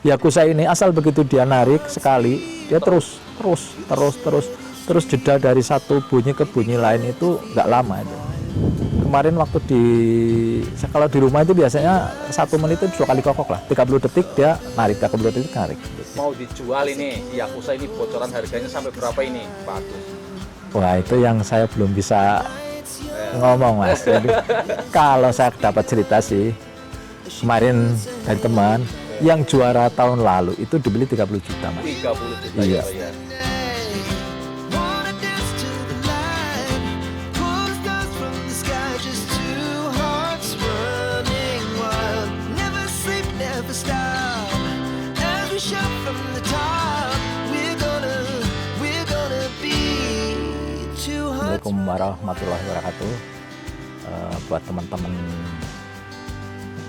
Yakuza ini asal begitu dia narik sekali, dia terus jeda dari satu bunyi ke bunyi lain itu nggak lama itu. Kemarin waktu kalau di rumah itu biasanya 1 menit itu 2 kali kokok lah, 30 detik dia narik, 30 detik narik. Mau dijual ini Yakuza ini, bocoran harganya sampai berapa ini Pak Agus? Wah, itu yang saya belum bisa ngomong Mas. Jadi kalau saya dapat cerita sih kemarin dari teman yang juara tahun lalu itu dibeli 30 juta Mas. 30 juta Iya. ya. Assalamualaikum warahmatullahi wabarakatuh. Buat teman-teman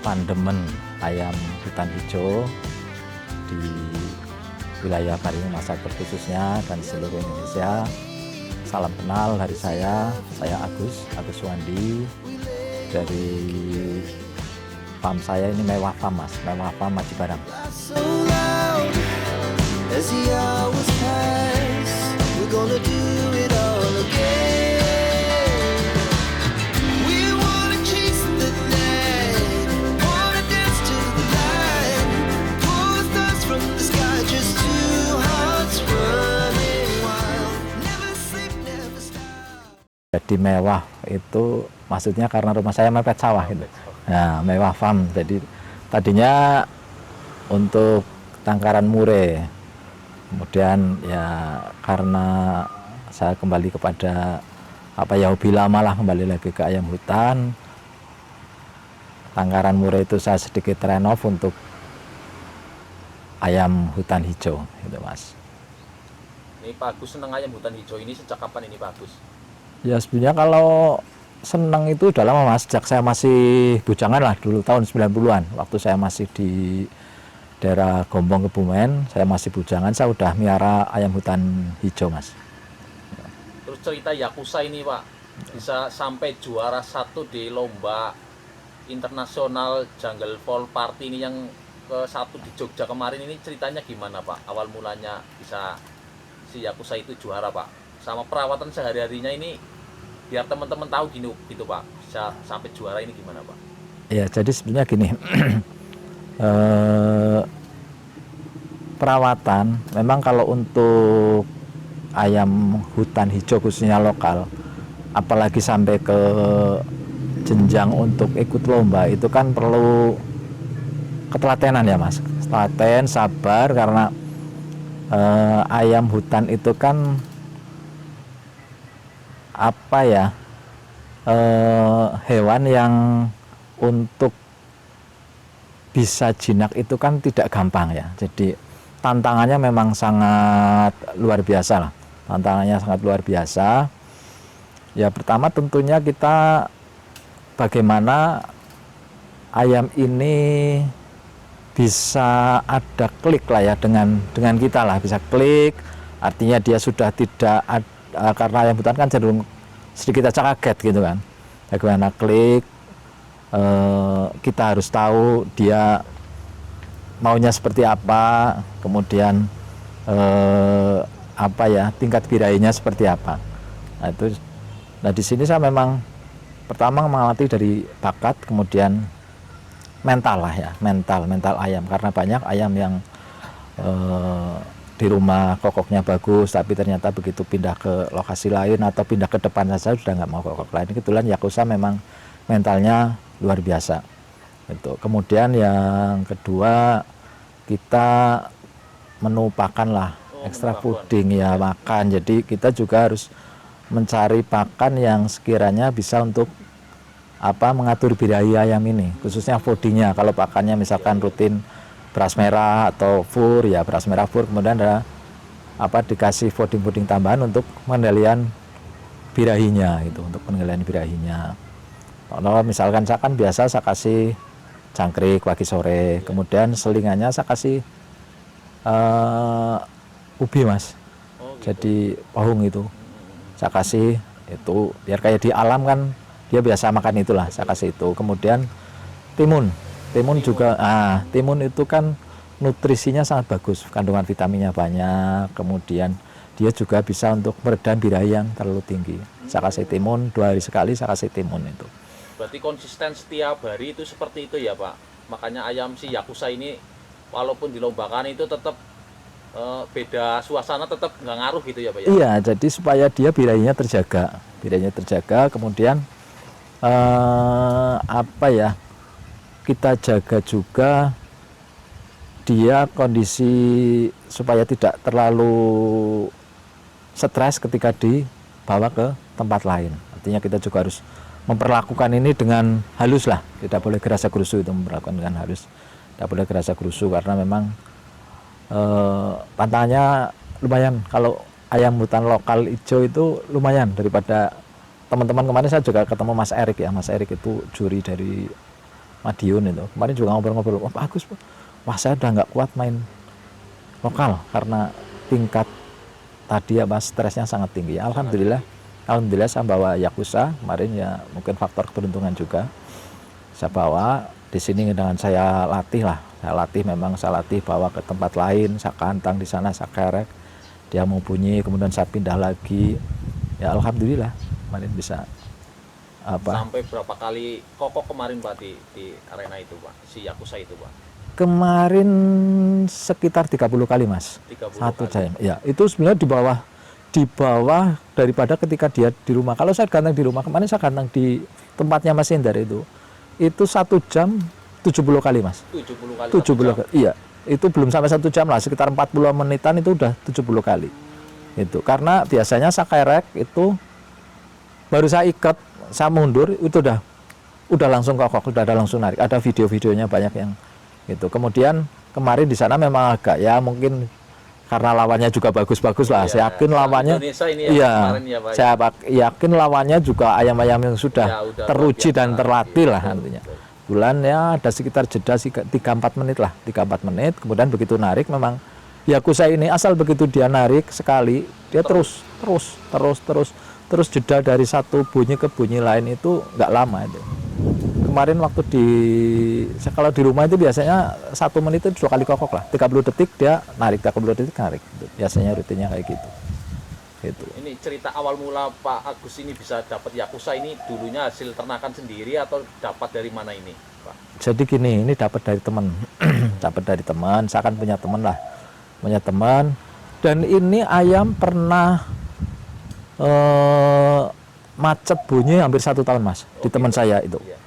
pandemen ayam hutan hijau di wilayah Karimun Masar khususnya dan seluruh Indonesia, salam kenal dari saya Agus Wandi dari farm saya ini Mewah Farm Mas, Mewah Farm Aji Barang. Jadi mewah itu maksudnya karena rumah saya mepet sawah gitu. Nah, Mewah Farm. Jadi tadinya untuk tangkaran murai. Kemudian ya karena saya kembali kepada hobi lama lah, kembali lagi ke ayam hutan. Tangkaran murai itu saya sedikit renov untuk ayam hutan hijau gitu Mas. Ini Pak Agus seneng ayam hutan hijau ini sejak kapan ini Pak Agus? Ya sebenarnya kalau seneng itu udah lama Mas, sejak saya masih bujangan lah dulu tahun 90-an, waktu saya masih di daerah Gombong Kebumen, saya masih bujangan, saya udah miara ayam hutan hijau Mas. Terus cerita Yakuza ini Pak, bisa sampai juara 1 di lomba internasional Jungle Fall Party ini yang ke-1 di Jogja kemarin ini, ceritanya gimana Pak? Awal mulanya bisa si Yakuza itu juara Pak, sama perawatan sehari-harinya ini biar teman-teman tahu gitu Pak, bisa sampai juara ini gimana Pak? Ya jadi sebenarnya gini, perawatan memang kalau untuk ayam hutan hijau khususnya lokal, apalagi sampai ke jenjang untuk ikut lomba itu kan perlu ketelatenan ya Mas, telaten, sabar, karena ayam hutan itu kan hewan yang untuk bisa jinak itu kan tidak gampang ya. Jadi tantangannya memang sangat luar biasa lah. Tantangannya sangat luar biasa. Ya pertama tentunya kita bagaimana ayam ini bisa ada klik lah ya dengan kita lah, bisa klik. Artinya dia sudah tidak karena ayam hutan kan cenderung sedikit aja kaget gitu kan. Bagaimana klik, kita harus tahu dia maunya seperti apa, kemudian tingkat birahinya seperti apa. Nah di sini saya memang pertama mengamati dari bakat, kemudian mental lah ya, mental ayam, karena banyak ayam yang di rumah kokoknya bagus, tapi ternyata begitu pindah ke lokasi lain atau pindah ke depan saja sudah nggak mau kokok lain. Kebetulan Yakuza memang mentalnya luar biasa. Itu. Kemudian yang kedua kita menu pakan lah, ekstra puding ya makan. Jadi kita juga harus mencari pakan yang sekiranya bisa untuk mengatur birahi ayam ini, khususnya foodingnya. Kalau pakannya misalkan rutin beras merah atau fur ya beras merah fur, kemudian ada dikasih fooding tambahan untuk pengendalian birahinya gitu, untuk pengendalian birahinya. Kalau misalkan saya kan biasa saya kasih jangkrik pagi sore, kemudian selingannya saya kasih ubi Mas. Jadi pohung itu saya kasih itu biar kayak di alam kan dia biasa makan itulah, saya kasih itu. Kemudian timun juga, timun itu kan nutrisinya sangat bagus, kandungan vitaminnya banyak, kemudian dia juga bisa untuk meredam birahi yang terlalu tinggi. Saya kasih timun 2 hari sekali, saya kasih timun itu. Berarti konsisten setiap hari itu seperti itu ya Pak. Makanya ayam si Yakuza ini walaupun dilombakan itu tetap beda suasana, tetap nggak ngaruh gitu ya Pak ya. Iya, jadi supaya dia birahinya terjaga, kemudian apa ya, kita jaga juga dia kondisi supaya tidak terlalu stres ketika dibawa ke tempat lain. Artinya kita juga harus memperlakukan ini dengan halus lah, tidak boleh gerasa gerusu, itu memperlakukan dengan halus, tidak boleh gerasa gerusu, karena memang tantangannya lumayan. Kalau ayam hutan lokal hijau itu lumayan, daripada teman-teman kemarin saya juga ketemu Mas Erik ya, Mas Erik itu juri dari Madiun itu, kemarin juga ngobrol-ngobrol, wah bagus, wah saya udah nggak kuat main lokal karena tingkat tadi ya Mas, stresnya sangat tinggi. Alhamdulillah saya bawa Yakuza kemarin ya, mungkin faktor keberuntungan juga. Saya bawa di sini dengan saya latih lah, saya latih bawa ke tempat lain, saya kantang di sana, saya kerek, dia mau bunyi, kemudian saya pindah lagi. Ya alhamdulillah kemarin bisa Sampai berapa kali kokok kemarin Pak di arena itu Pak, si Yakuza itu Pak? Kemarin sekitar 30 kali Mas. 30 satu kali. jam. Ya, itu sebenarnya di bawah daripada ketika dia di rumah. Kalau saya kantang di rumah, kemarin saya kantang di tempatnya Mas Indar itu 1 jam 70 kali Mas. 70 kali. 70 kali. Iya, itu belum sampai 1 jam lah, sekitar 40 menitan itu udah 70 kali. Itu karena biasanya saya kerek itu baru saya ikat, saya mundur itu udah langsung kokok, udah ada langsung narik. Ada video-videonya banyak yang gitu. Kemudian kemarin di sana memang agak ya, mungkin karena lawannya juga bagus-bagus lah. Saya yakin lawannya saya yakin lawannya juga ayam-ayam yang sudah teruji dan terlatih lah nantinya. Bulan ya ada sekitar jeda 3-4 menit lah, 3-4 menit. Kemudian begitu narik, memang Yakuza ini asal begitu dia narik sekali, dia terus jeda dari satu bunyi ke bunyi lain itu nggak lama itu. Kemarin waktu kalau di rumah itu biasanya 1 menit itu 2 kali kokok lah, 30 detik dia narik, 30 detik narik gitu. Biasanya rutinnya kayak gitu. Ini cerita awal mula Pak Agus ini bisa dapat Yakuza ini, dulunya hasil ternakan sendiri atau dapat dari mana ini Pak? Jadi gini, ini dapat dari teman dapat dari teman, saya kan punya teman, dan ini ayam pernah macet bunyi hampir 1 tahun Mas, di teman saya itu. Iya.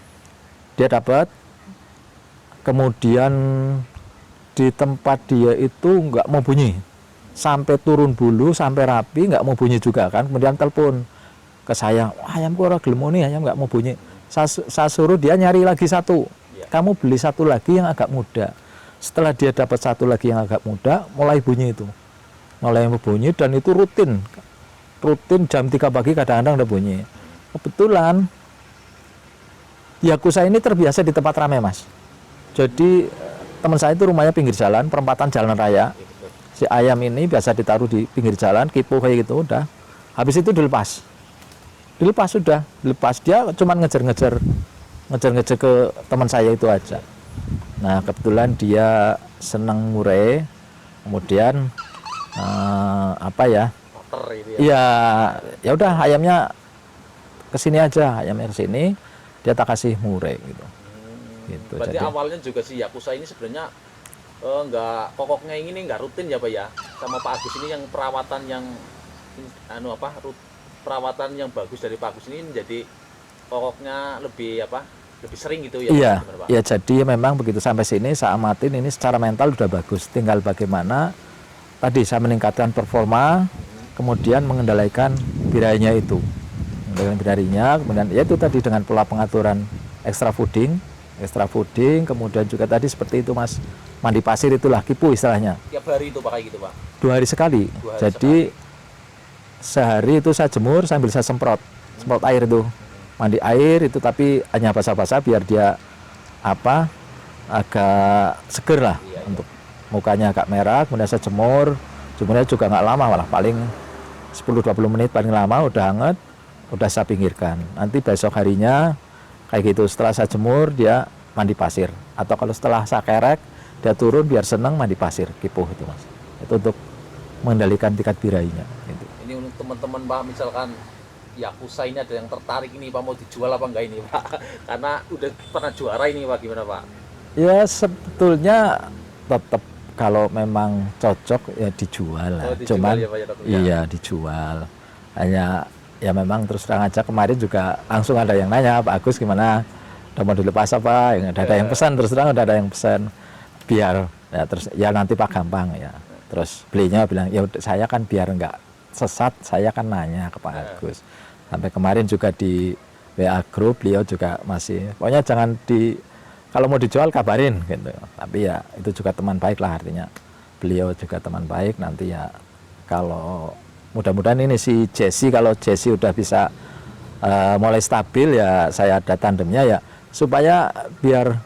Dia dapat, kemudian di tempat dia itu nggak mau bunyi, sampai turun bulu, sampai rapi nggak mau bunyi juga kan. Kemudian telepon ke saya, ayamku ora gelem muni, ayam nggak mau bunyi. Saya suruh dia nyari lagi 1, kamu beli 1 lagi yang agak muda. Setelah dia dapat 1 lagi yang agak muda, mulai bunyi, dan itu rutin jam 3 pagi kadang-kadang udah bunyi. Kebetulan Yakuza ini terbiasa di tempat ramai Mas. Jadi teman saya itu rumahnya pinggir jalan, perempatan jalan raya. Si ayam ini biasa ditaruh di pinggir jalan, kipu kayak gitu, udah. Habis itu dilepas dia cuman ngejar-ngejar ke teman saya itu aja. Nah kebetulan dia senang murai, kemudian ya udah ayamnya kesini aja, dia tak kasih murai gitu. Berarti jadi awalnya juga si Yakuza ini sebenarnya nggak kokoknya ini nggak rutin ya Pak ya, sama Pak Agus ini yang perawatan yang bagus dari Pak Agus ini menjadi kokoknya lebih sering gitu ya. Iya, Pak? Ya jadi memang begitu sampai sini saya amatin ini secara mental udah bagus, tinggal bagaimana tadi saya meningkatkan performa, kemudian mengendalikan birahinya itu. Kemudian ya itu tadi dengan pola pengaturan extra fooding, kemudian juga tadi seperti itu Mas, mandi pasir itulah, kipu istilahnya. Tiap hari itu pakai gitu Pak? 2 hari sekali. Jadi sehari itu saya jemur sambil saya semprot air itu, mandi air itu, tapi hanya basah-basah biar dia agak seger lah, untuk mukanya agak merah. Kemudian saya jemurnya juga nggak lama, malah paling 10-20 menit paling lama udah hangat. Udah saya pinggirkan, nanti besok harinya kayak gitu setelah saya jemur dia mandi pasir, atau kalau setelah saya kerek dia turun biar senang mandi pasir kipuh itu mas, itu untuk mengendalikan tingkat birahinya gitu. Ini untuk teman-teman Pak, misalkan Yakuza ini ada yang tertarik ini Pak, mau dijual apa enggak ini Pak? Karena udah pernah juara ini Pak, gimana Pak? Ya sebetulnya tetap kalau memang cocok ya dijual lah. Dijual Cuman ya, Pak, ya, tetap, ya? iya dijual. Hanya ya memang terus terang aja kemarin juga langsung ada yang nanya, Pak Agus gimana? Udah mau dilepas apa? Ya, ada yang pesan, terus terang udah ada yang pesan biar ya terus ya nanti Pak gampang ya. Terus belinya bilang ya saya kan biar enggak sesat, saya kan nanya ke Pak Agus. Sampai kemarin juga di WA Group beliau juga masih pokoknya jangan kalau mau dijual kabarin gitu. Tapi ya itu juga teman baik lah, artinya beliau juga teman baik. Nanti ya kalau mudah-mudahan ini si Jesse, kalau Jesse udah bisa mulai stabil ya saya ada tandemnya ya, supaya biar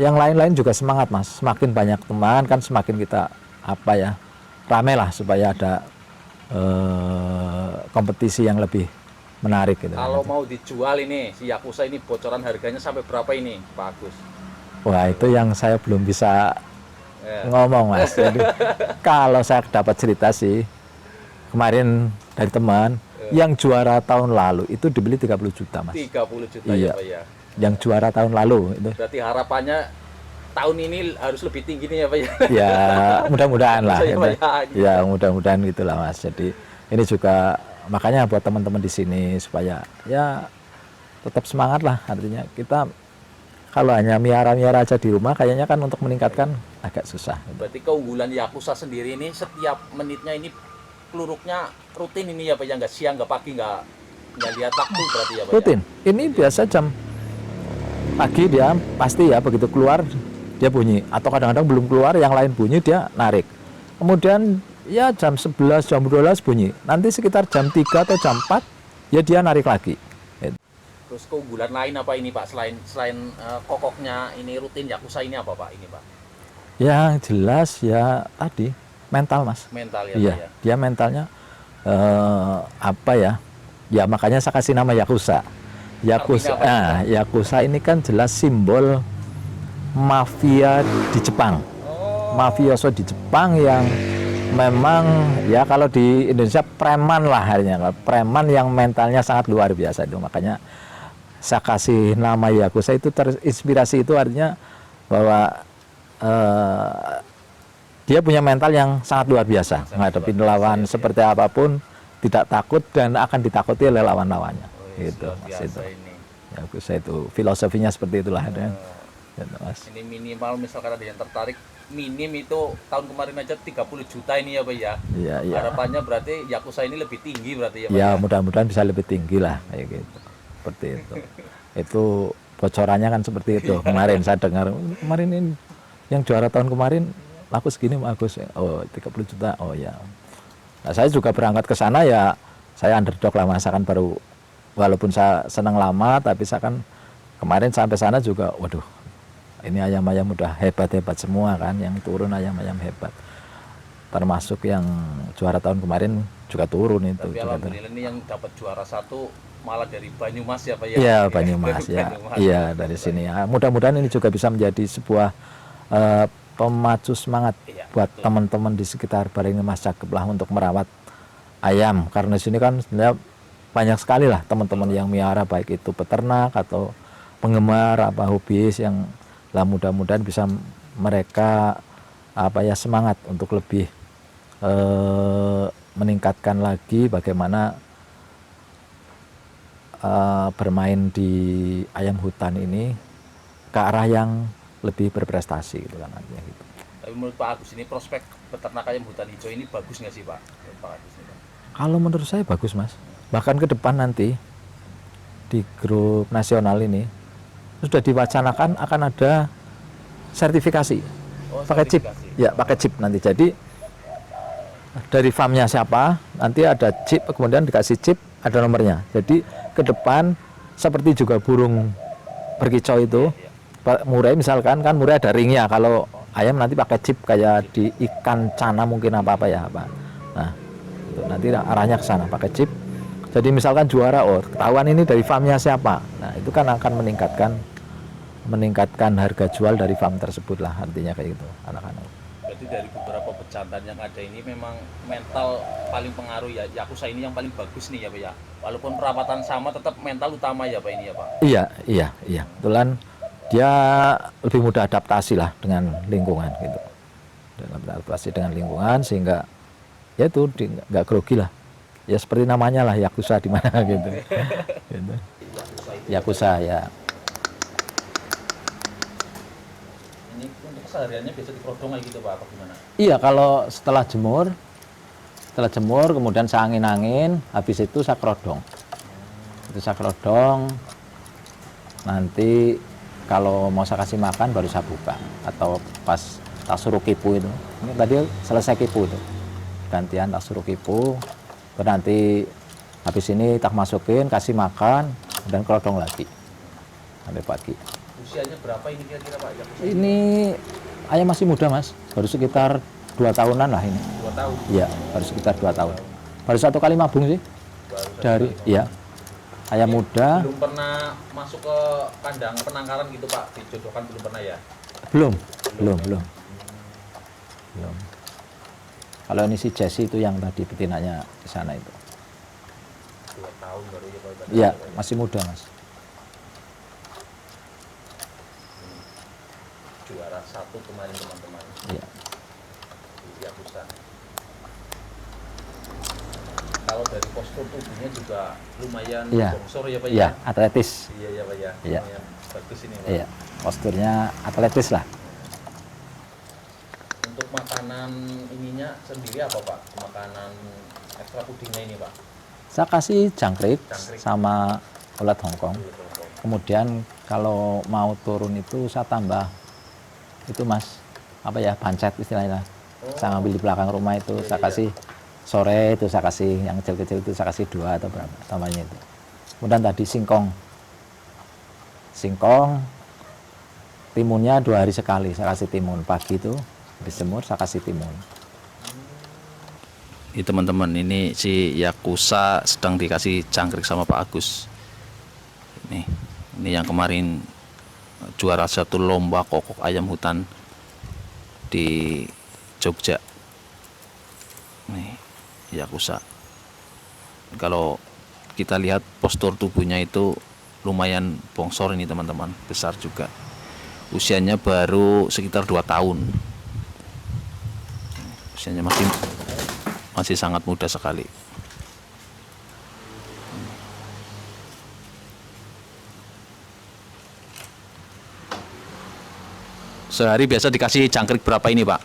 yang lain-lain juga semangat mas. Semakin banyak teman kan semakin kita apa ya rame lah, supaya ada kompetisi yang lebih menarik gitu. Kalau mau dijual ini si Yakuza ini bocoran harganya sampai berapa ini Pak Agus? Wah itu yang saya belum bisa ngomong mas. Jadi kalau saya dapat cerita sih kemarin dari teman yang juara tahun lalu itu dibeli 30 juta mas. 30 juta iya. Ya Pak ya. Yang juara tahun lalu itu. Berarti harapannya tahun ini harus lebih tinggi nih ya Pak ya. Ya mudah-mudahan lah. Ya, gitu. Pak, ya. Ya mudah-mudahan gitulah mas. Jadi ini juga makanya buat teman-teman di sini supaya ya tetap semangat lah, artinya kita kalau hanya miara-miara aja di rumah kayaknya kan untuk meningkatkan agak susah. Berarti keunggulan Yakuza sendiri ini setiap menitnya ini peluruknya rutin ini ya Pak ya, nggak siang nggak pagi nggak lihat waktu berarti ya Pak. Rutin. Ya? Ini biasa jam pagi dia pasti ya begitu keluar dia bunyi, atau kadang-kadang belum keluar yang lain bunyi dia narik. Kemudian ya jam 11, jam 12 bunyi. Nanti sekitar jam 3 atau jam 4 ya dia narik lagi. Terus keunggulan lain apa ini Pak, selain kokoknya ini rutin Yakuza ini apa Pak ini Pak? Yang jelas ya tadi mental mas. Mental ya Iya, Pak ya. dia mentalnya apa ya? Ya makanya saya kasih nama Yakuza. Yakuza, Yakuza ini kan jelas simbol mafia di Jepang. Mafioso di Jepang yang memang ya kalau di Indonesia preman lah harinya, preman yang mentalnya sangat luar biasa itu. Makanya saya kasih nama Yakuza itu terinspirasi, itu artinya bahwa dia punya mental yang sangat luar biasa menghadapi lawan seperti apapun, tidak takut dan akan ditakuti oleh lawan-lawannya. Gitu mas itu. Yakuza itu filosofinya seperti itulah ada. Gitu, mas. Ini minimal misalkan ada yang tertarik, minim itu tahun kemarin aja 30 juta ini ya Pak ya. Iya, iya. Harapannya berarti Yakuza ini lebih tinggi berarti ya Pak. Ya mudah-mudahan bisa lebih tinggi lah kayak gitu. Seperti itu. Itu bocorannya kan seperti itu. Kemarin saya dengar kemarin ini yang juara tahun kemarin laku segini bagus. Oh 30 juta. Oh ya. Nah, saya juga berangkat ke sana ya, saya underdog lah mas, kan baru, walaupun saya senang lama tapi saya kan kemarin sampai sana juga waduh ini ayam-ayam udah hebat-hebat semua kan, yang turun ayam-ayam hebat, termasuk yang juara tahun kemarin juga turun itu. Tapi alhamdulillah ini yang dapat juara satu malah dari Banyumas ya Pak ya. Iya Banyumas ya. Iya dari sini ya. Mudah-mudahan ini juga bisa menjadi sebuah pemacu semangat buat teman-teman di sekitar Baringmas Cakep lah untuk merawat ayam, karena di sini kan sebenarnya banyak sekali lah teman-teman yang miara, baik itu peternak atau penggemar apa hobis yang lah, mudah-mudahan bisa mereka apa ya semangat untuk lebih meningkatkan lagi bagaimana bermain di ayam hutan ini ke arah yang lebih berprestasi gitu kan artinya gitu. Tapi menurut Pak Agus ini prospek peternak ayam hutan hijau ini bagus nggak sih Pak? Pak Agus ini, Pak? Kalau menurut saya bagus mas, bahkan ke depan nanti di grup nasional ini sudah diwacanakan akan ada sertifikasi, pakai chip ya, pakai chip nanti. Jadi dari farmnya siapa nanti ada chip, kemudian dikasih chip, ada nomornya. Jadi ke depan seperti juga burung berkicau itu, murai misalkan kan murai ada ringnya, kalau ayam nanti pakai chip kayak di ikan cana mungkin apa ya Pak. Nah itu nanti arahnya ke sana pakai chip. Jadi misalkan juara, oh ketahuan ini dari farmnya siapa. Nah itu kan akan meningkatkan meningkatkan harga jual dari farm tersebut lah, artinya kayak gitu anak-anak. Berarti dari beberapa pejantan yang ada ini memang mental paling pengaruh ya. Yakuza ini yang paling bagus nih ya Pak ya. Walaupun perawatan sama tetap mental utama ya Pak ini ya Pak. Iya. Kebetulan dia lebih mudah adaptasi lah dengan lingkungan gitu. Dalam adaptasi dengan lingkungan sehingga ya itu nggak grogi lah. Ya seperti namanya lah Yakuza di mana gitu. Gitu. Yakuza ya. Ini untuk kesehariannya biasa diprodong kayak gitu Pak, apa gimana? Iya, kalau setelah jemur kemudian saya angin-angin, habis itu saya kerodong. Itu saya kerodong, nanti kalau mau saya kasih makan baru saya buka, atau pas tak suruh kipu itu. Ini tadi selesai kipu itu, gantian tak suruh kipu, terus nanti habis ini tak masukin, kasih makan, dan kerodong lagi sampai pagi. Usianya berapa ini kira-kira Pak Yakuza? Ini ayam masih muda Mas, baru sekitar 2 tahunan lah ini. 2 tahun. Iya, baru sekitar 2 tahun. Baru 1 kali mabung sih. Dari ya. Ayam muda. Belum pernah masuk ke kandang penangkaran gitu Pak, dijodohkan belum pernah ya? Belum. Kalau ini si Jesse itu yang tadi betinanya di sana itu. 2 tahun baru ya Pak. Iya, masih muda Mas. Juara 1 kemarin teman-teman. Iya. Di Yakuza. Kalau dari postur tubuhnya juga lumayan Iya. bongsor ya Pak ya? Iya, atletis. Iya ya Pak ya. Iya. Lumayan bagus ini Pak. Iya, posturnya atletis lah. Untuk makanan ininya sendiri apa Pak? Makanan ekstra pudingnya ini Pak? Saya kasih jangkrik Jangkrik. sama ulat Hongkong. Kemudian kalau mau turun itu saya tambah itu Mas, apa ya, pancet istilahnya. Saya ngambil di belakang rumah itu, saya kasih sore itu saya kasih yang kecil-kecil itu saya kasih 2 atau berapa tamanya itu. Kemudian tadi singkong timunnya 2 hari sekali saya kasih timun, pagi itu habis jemur saya kasih timun. Ini teman-teman, ini si Yakuza sedang dikasih jangkrik sama Pak Agus. Ini yang kemarin juara 1 lomba kokok ayam hutan di Jogja. Nih, Yakuza. Kalau kita lihat postur tubuhnya itu lumayan bongsor ini teman-teman, besar juga. Usianya baru sekitar 2 tahun. Usianya masih sangat muda sekali. Sehari biasa dikasih jangkrik berapa ini Pak?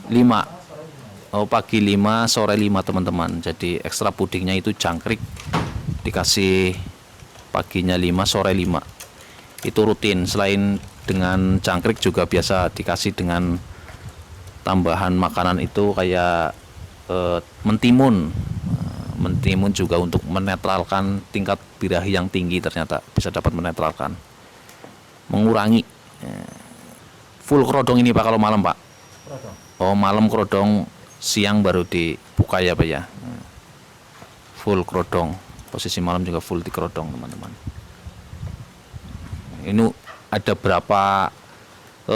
5. Oh, pagi 5, sore 5 teman-teman. Jadi ekstra pudingnya itu jangkrik dikasih paginya 5, sore 5. Itu rutin. Selain dengan jangkrik juga biasa dikasih dengan tambahan makanan itu kayak mentimun. Mentimun juga untuk menetralkan tingkat birahi yang tinggi, ternyata bisa dapat menetralkan, mengurangi. Full kerodong ini Pak kalau malam Pak? Oh, malam kerodong, siang baru dibuka ya Pak ya? Full kerodong, posisi malam juga full di kerodong teman-teman. Ini ada berapa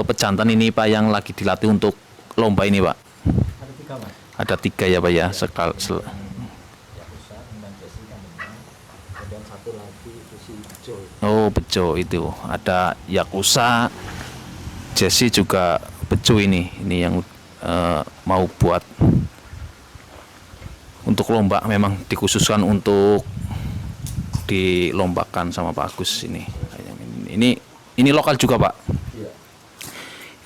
pejantan ini Pak yang lagi dilatih untuk lomba ini Pak? Ada 3 Mas. Ada 3 ya Pak ya? Yakuza, kemudian Jesse, kemudian 1 lagi itu si Bejo. Oh, Bejo itu. Ada Yakuza, Jesse juga Bejo ini yang mau buat untuk lomba, memang dikhususkan untuk dilombakan sama Pak Agus ini. Ini lokal juga Pak. Iya.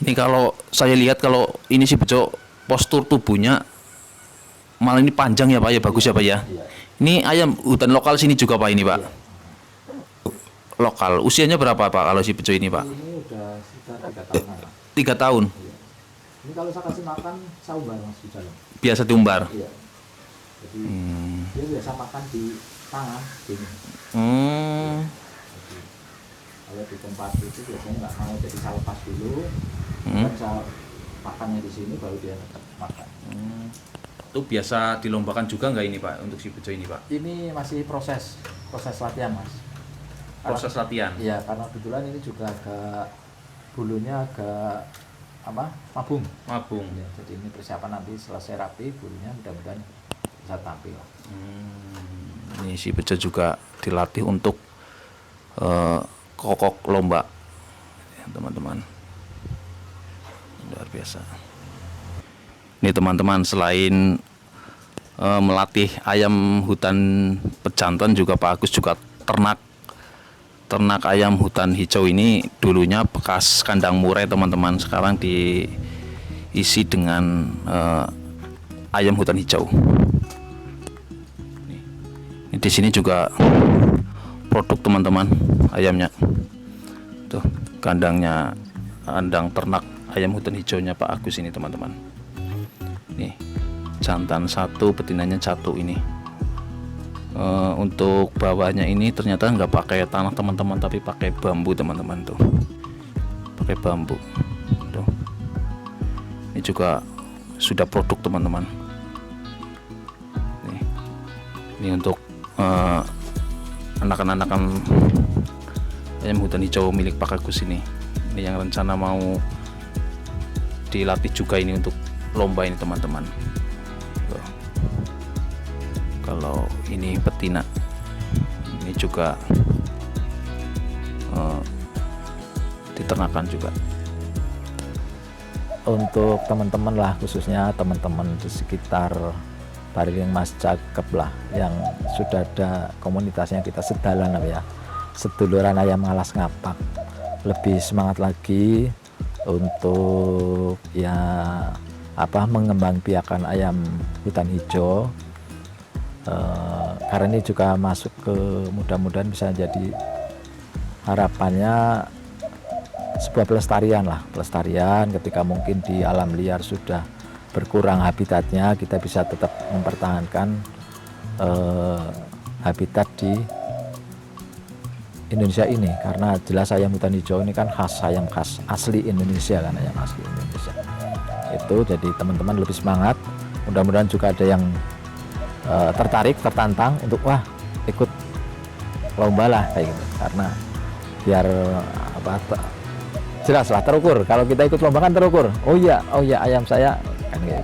Ini kalau saya lihat, kalau ini si Bejo postur tubuhnya malah ini panjang ya Pak ya, bagus ya Pak ya. Iya. Ini ayam hutan lokal sini juga Pak ini Pak. Lokal. Usianya berapa Pak kalau si Bejo ini Pak? Ini udah sekitar 3 tahunan lah. 3 tahun. Iya. Ini kalau saya kasih makan, saya umbar Mas di dalam. Biasa diumbar. Iya. Jadi dia biasa makan di tangan gini. Jadi, kalau di tempat itu biasanya nggak mau, jadi saya lepas dulu, dan saya makannya di sini baru dia makan. Itu biasa dilombakan juga nggak ini Pak untuk si Bejo ini Pak? Ini masih proses latihan Mas. proses latihan. Iya, karena kebetulan ini juga agak bulunya agak mabung. Ya, jadi ini persiapan nanti selesai rapi bulunya mudah-mudahan bisa tampil. Ini si Bejo juga dilatih untuk kokok lomba, ya, teman-teman. Luar biasa. Ini teman-teman, selain melatih ayam hutan pejantan, juga Pak Agus juga ternak ayam hutan hijau. Ini dulunya bekas kandang murai teman-teman, sekarang diisi dengan ayam hutan hijau. Ini di sini juga produk teman-teman ayamnya. Tuh kandang ternak ayam hutan hijaunya Pak Agus ini teman-teman. Nih jantan satu, betinanya satu ini. Untuk bawahnya ini ternyata nggak pakai tanah teman-teman, tapi pakai bambu teman-teman. Tuh pakai bambu tuh. Ini juga sudah produk teman-teman. Ini untuk anak-anakan ayam hutan hijau milik Pak Agus ini yang rencana mau dilatih juga ini untuk lomba ini teman-teman. Kalau ini betina, ini juga diternakan juga. Untuk teman-teman lah, khususnya teman-teman di sekitar Bariling Mas Cakep lah, yang sudah ada komunitasnya kita sedalan ya, seduluran ayam alas ngapak, lebih semangat lagi untuk ya mengembangbiakan ayam hutan hijau. Karena ini juga masuk ke, mudah-mudahan bisa jadi harapannya sebuah pelestarian ketika mungkin di alam liar sudah berkurang habitatnya, kita bisa tetap mempertahankan habitat di Indonesia ini, karena jelas ayam hutan hijau ini kan ayam khas asli Indonesia, kan ayam asli Indonesia itu. Jadi teman-teman lebih semangat, mudah-mudahan juga ada yang tertantang untuk ikut lomba lah kayak gitu, karena biar jelas lah terukur. Kalau kita ikut lomba kan terukur, oh iya ayam saya kan gitu.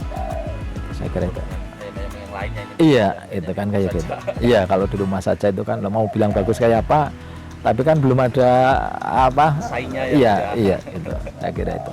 Saya kira itu yang lainnya ini. Iya, itu kan kayak gitu. Iya, kalau di rumah saja itu kan mau bilang bagus kayak apa, tapi kan belum ada saingnya ya. Iya itu saya kira itu.